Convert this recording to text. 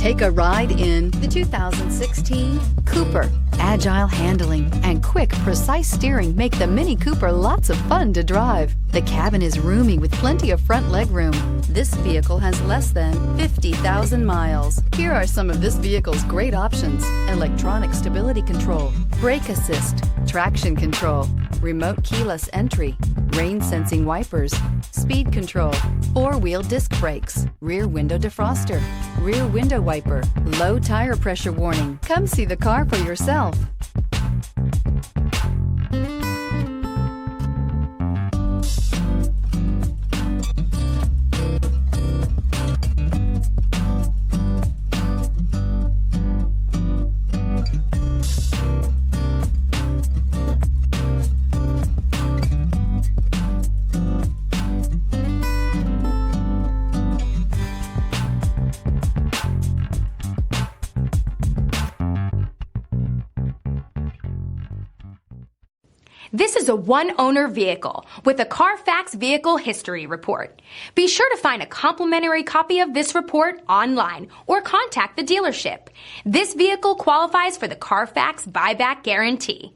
Take a ride in the 2016 Cooper. Agile handling and quick, precise steering make the MINI Cooper lots of fun to drive. The cabin is roomy with plenty of front legroom. This vehicle has less than 50,000 miles. Here are some of this vehicle's great options: electronic stability control, brake assist, traction control, remote keyless entry, rain sensing wipers, speed control, four-wheel disc brakes, rear window defroster, rear window wiper, low tire pressure warning. Come see the car for yourself. This is a one-owner vehicle with a Carfax Vehicle History Report. Be sure to find a complimentary copy of this report online or contact the dealership. This vehicle qualifies for the Carfax Buyback Guarantee.